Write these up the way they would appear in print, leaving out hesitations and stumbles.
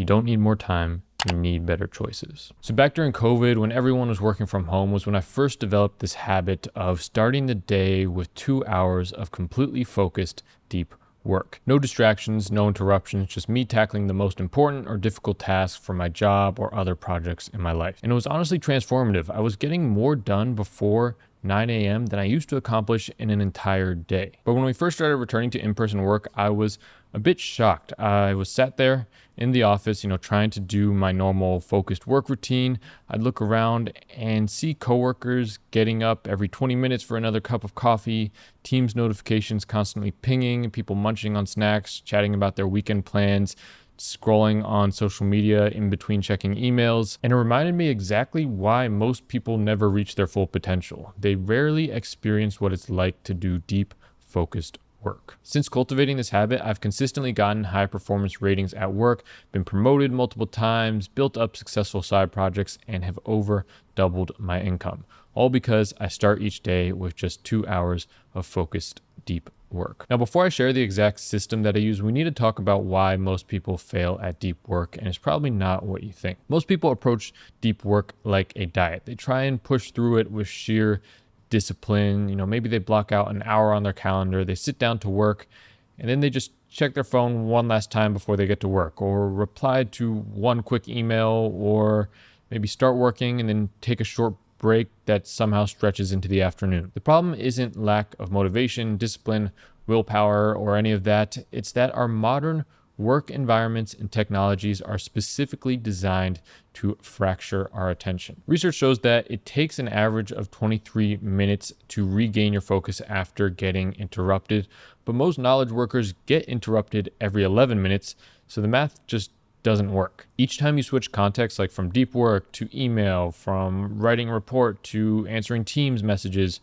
You don't need more time. You need better choices. So back during COVID, when everyone was working from home, was when I first developed this habit of starting the day with 2 hours of completely focused, deep work. No distractions, no interruptions, just me tackling the most important or difficult tasks for my job or other projects in my life. And it was honestly transformative. I was getting more done before 9 a.m. than I used to accomplish in an entire day. But when we first started returning to in-person work, I was a bit shocked. I was sat there in the office, trying to do my normal focused work routine. I'd look around and see coworkers getting up every 20 minutes for another cup of coffee, Teams notifications constantly pinging, people munching on snacks, chatting about their weekend plans, scrolling on social media in between checking emails. And it reminded me exactly why most people never reach their full potential. They rarely experience what it's like to do deep, focused work. Since cultivating this habit, I've consistently gotten high performance ratings at work, been promoted multiple times, built up successful side projects, and have over doubled my income. All because I start each day with just 2 hours of focused, deep work. Now, before I share the exact system that I use, we need to talk about why most people fail at deep work, and it's probably not what you think. Most people approach deep work like a diet. They try and push through it with sheer discipline. Maybe they block out an hour on their calendar, they sit down to work, and then they just check their phone one last time before they get to work, or reply to one quick email, or maybe start working and then take a short break that somehow stretches into the afternoon. The problem isn't lack of motivation, discipline, willpower, or any of that. It's that our modern work environments and technologies are specifically designed to fracture our attention. Research shows that it takes an average of 23 minutes to regain your focus after getting interrupted, but most knowledge workers get interrupted every 11 minutes, so the math just doesn't work. Each time you switch context, like from deep work to email, from writing a report to answering Teams messages,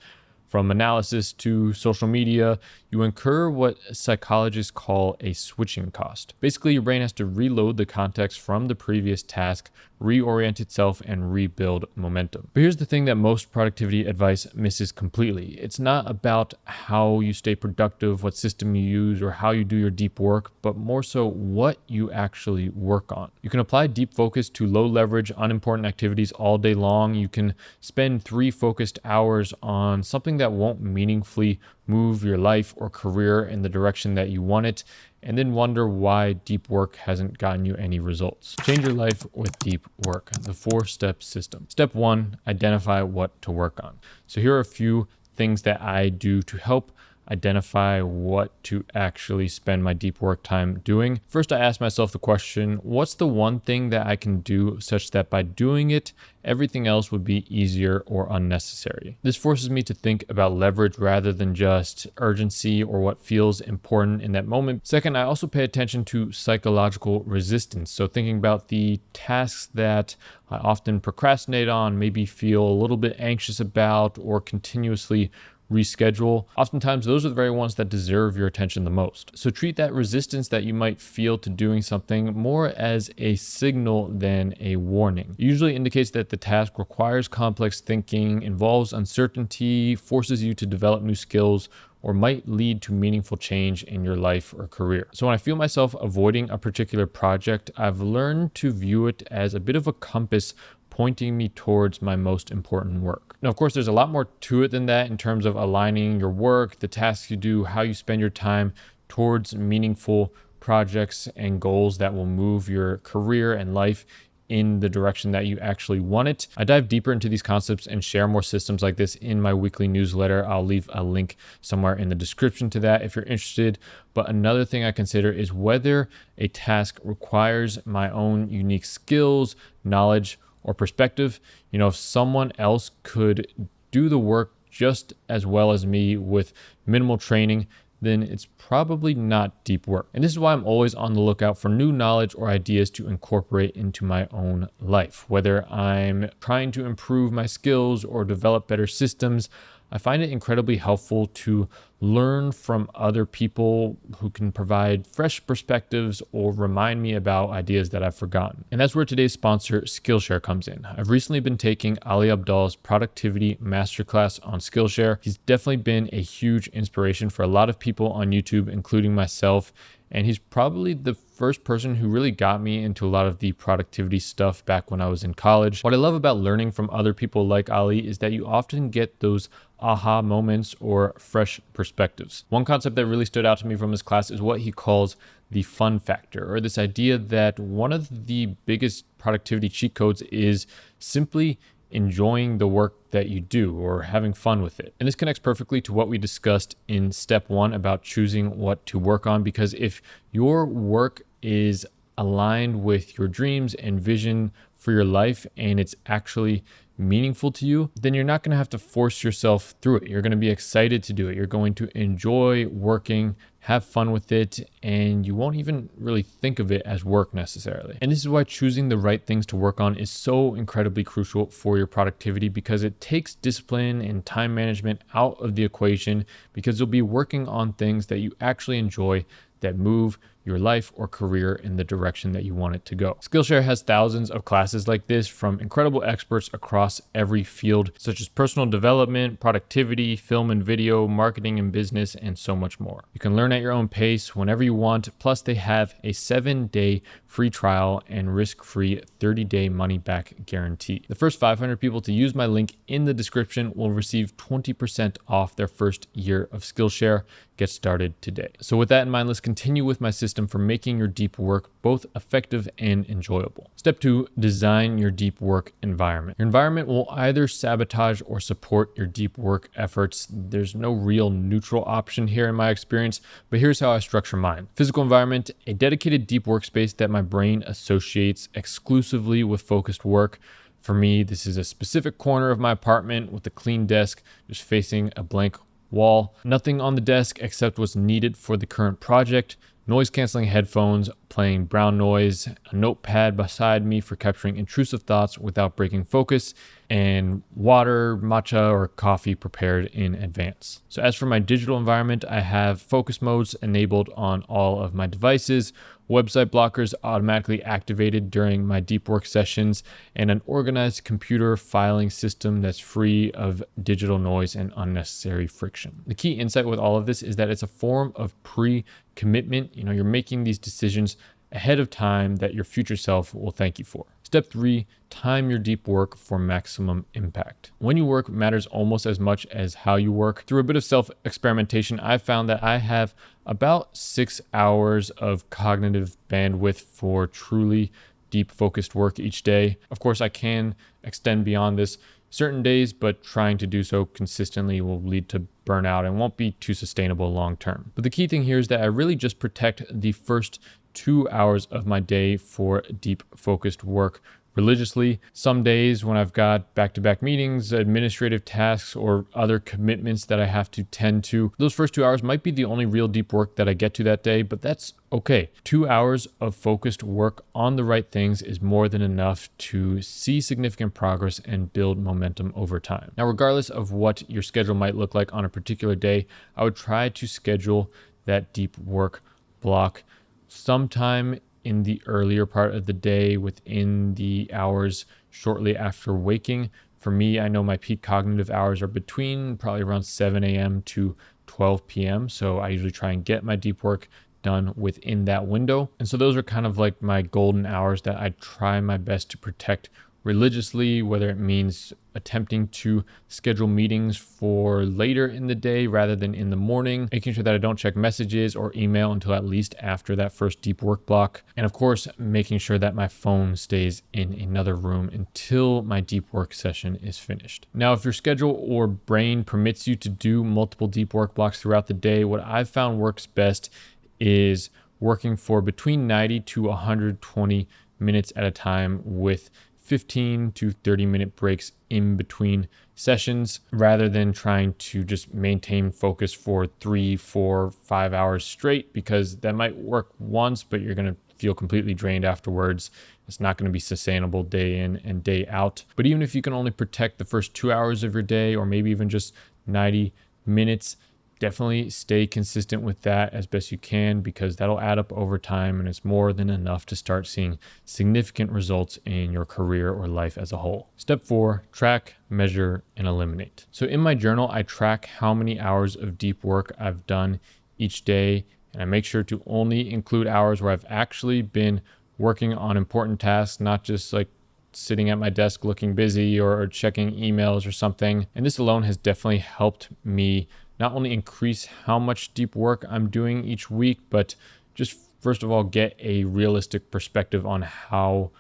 from analysis to social media, you incur what psychologists call a switching cost. Basically, your brain has to reload the context from the previous task, reorient itself, and rebuild momentum. But here's the thing that most productivity advice misses completely. It's not about how you stay productive, what system you use, or how you do your deep work, but more so what you actually work on. You can apply deep focus to low leverage, unimportant activities all day long. You can spend 3 focused hours on something that won't meaningfully move your life or career in the direction that you want it, and then wonder why deep work hasn't gotten you any results. Change your life with deep work, the 4-step system. Step 1, identify what to work on. So here are a few things that I do to help identify what to actually spend my deep work time doing. First, I ask myself the question, what's the one thing that I can do such that by doing it, everything else would be easier or unnecessary? This forces me to think about leverage rather than just urgency or what feels important in that moment. Second, I also pay attention to psychological resistance. So thinking about the tasks that I often procrastinate on, maybe feel a little bit anxious about, or continuously reschedule. Oftentimes, those are the very ones that deserve your attention the most. So treat that resistance that you might feel to doing something more as a signal than a warning. It usually indicates that the task requires complex thinking, involves uncertainty, forces you to develop new skills, or might lead to meaningful change in your life or career. So when I feel myself avoiding a particular project, I've learned to view it as a bit of a compass pointing me towards my most important work. Now, of course, there's a lot more to it than that in terms of aligning your work, the tasks you do, how you spend your time towards meaningful projects and goals that will move your career and life in the direction that you actually want it. I dive deeper into these concepts and share more systems like this in my weekly newsletter. I'll leave a link somewhere in the description to that if you're interested. But another thing I consider is whether a task requires my own unique skills, knowledge, or perspective. If someone else could do the work just as well as me with minimal training, then it's probably not deep work. And this is why I'm always on the lookout for new knowledge or ideas to incorporate into my own life. Whether I'm trying to improve my skills or develop better systems, I find it incredibly helpful to learn from other people who can provide fresh perspectives or remind me about ideas that I've forgotten. And that's where today's sponsor, Skillshare, comes in. I've recently been taking Ali Abdaal's productivity masterclass on Skillshare. He's definitely been a huge inspiration for a lot of people on YouTube, including myself. And he's probably the first person who really got me into a lot of the productivity stuff back when I was in college. What I love about learning from other people like Ali is that you often get those aha moments or fresh perspectives. One concept that really stood out to me from his class is what he calls the fun factor, or this idea that one of the biggest productivity cheat codes is simply enjoying the work that you do or having fun with it. And this connects perfectly to what we discussed in step 1 about choosing what to work on, because if your work is aligned with your dreams and vision for your life and it's actually meaningful to you, then you're not going to have to force yourself through it. You're going to be excited to do it. You're going to enjoy working, have fun with it, and you won't even really think of it as work necessarily. And this is why choosing the right things to work on is so incredibly crucial for your productivity, because it takes discipline and time management out of the equation, because you'll be working on things that you actually enjoy, that move your life or career in the direction that you want it to go. Skillshare has thousands of classes like this from incredible experts across every field, such as personal development, productivity, film and video, marketing and business, and so much more. You can learn at your own pace whenever you want. Plus, they have a 7-day free trial and risk-free 30-day money-back guarantee. The first 500 people to use my link in the description will receive 20% off their first year of Skillshare. Get started today. So with that in mind, let's continue with my system for making your deep work both effective and enjoyable. Step 2, design your deep work environment. Your environment will either sabotage or support your deep work efforts. There's no real neutral option here in my experience, but here's how I structure mine. Physical environment, a dedicated deep workspace that my brain associates exclusively with focused work. For me, this is a specific corner of my apartment with a clean desk just facing a blank wall. Nothing on the desk except what's needed for the current project. Noise canceling headphones playing brown noise, a notepad beside me for capturing intrusive thoughts without breaking focus, and water, matcha, or coffee prepared in advance. So as for my digital environment, I have focus modes enabled on all of my devices, website blockers automatically activated during my deep work sessions, and an organized computer filing system that's free of digital noise and unnecessary friction. The key insight with all of this is that it's a form of pre-commitment. You're making these decisions ahead of time that your future self will thank you for. Step 3, time your deep work for maximum impact. When you work matters almost as much as how you work. Through a bit of self-experimentation, I've found that I have about 6 hours of cognitive bandwidth for truly deep focused work each day. Of course, I can extend beyond this certain days, but trying to do so consistently will lead to burnout and won't be too sustainable long term. But the key thing here is that I really just protect the first 2 hours of my day for deep focused work religiously. Some days when I've got back-to-back meetings, administrative tasks, or other commitments that I have to tend to, those first 2 hours might be the only real deep work that I get to that day, but that's okay. 2 hours of focused work on the right things is more than enough to see significant progress and build momentum over time. Now, regardless of what your schedule might look like on a particular day, I would try to schedule that deep work block sometime in the earlier part of the day, within the hours shortly after waking. For me, I know my peak cognitive hours are between probably around 7 a.m. to 12 p.m. So I usually try and get my deep work done within that window. And so those are kind of like my golden hours that I try my best to protect religiously, whether it means attempting to schedule meetings for later in the day rather than in the morning, making sure that I don't check messages or email until at least after that first deep work block. And of course, making sure that my phone stays in another room until my deep work session is finished. Now, if your schedule or brain permits you to do multiple deep work blocks throughout the day, what I've found works best is working for between 90 to 120 minutes at a time with 15 to 30 minute breaks in between sessions, rather than trying to just maintain focus for 3, 4, 5 hours straight, because that might work once, but you're going to feel completely drained afterwards. It's not going to be sustainable day in and day out. But even if you can only protect the first 2 hours of your day, or maybe even just 90 minutes, Definitely stay consistent with that as best you can, because that'll add up over time and it's more than enough to start seeing significant results in your career or life as a whole. Step 4, track, measure, and eliminate. So in my journal, I track how many hours of deep work I've done each day, and I make sure to only include hours where I've actually been working on important tasks, not just like sitting at my desk looking busy or checking emails or something. And this alone has definitely helped me not only increase how much deep work I'm doing each week, but just first of all, get a realistic perspective on how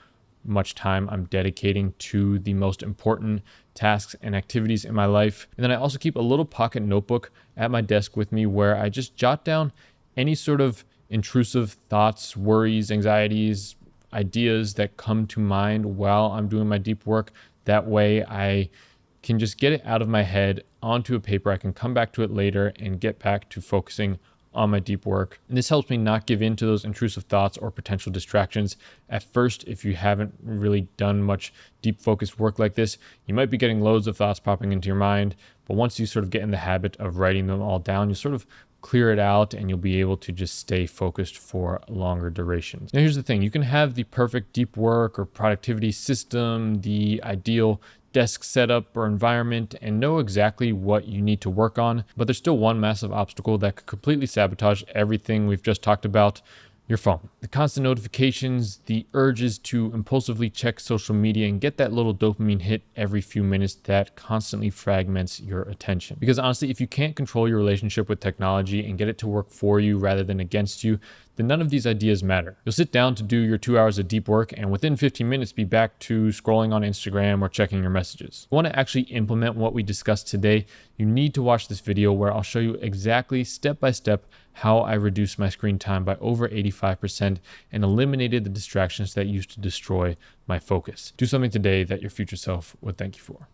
much time I'm dedicating to the most important tasks and activities in my life. And then I also keep a little pocket notebook at my desk with me where I just jot down any sort of intrusive thoughts, worries, anxieties, ideas that come to mind while I'm doing my deep work. That way I can just get it out of my head onto a paper. I can come back to it later and get back to focusing on my deep work. And this helps me not give in to those intrusive thoughts or potential distractions. At first, if you haven't really done much deep focused work like this, you might be getting loads of thoughts popping into your mind. But once you sort of get in the habit of writing them all down, you sort of clear it out and you'll be able to just stay focused for longer durations. Now, here's the thing. You can have the perfect deep work or productivity system, the ideal desk setup or environment, and know exactly what you need to work on. But there's still one massive obstacle that could completely sabotage everything we've just talked about: your phone. The constant notifications, the urges to impulsively check social media and get that little dopamine hit every few minutes that constantly fragments your attention. Because honestly, if you can't control your relationship with technology and get it to work for you rather than against you, then none of these ideas matter. You'll sit down to do your 2 hours of deep work and within 15 minutes be back to scrolling on Instagram or checking your messages. If you want to actually implement what we discussed today, you need to watch this video where I'll show you exactly step by step how I reduced my screen time by over 85% and eliminated the distractions that used to destroy my focus. Do something today that your future self would thank you for.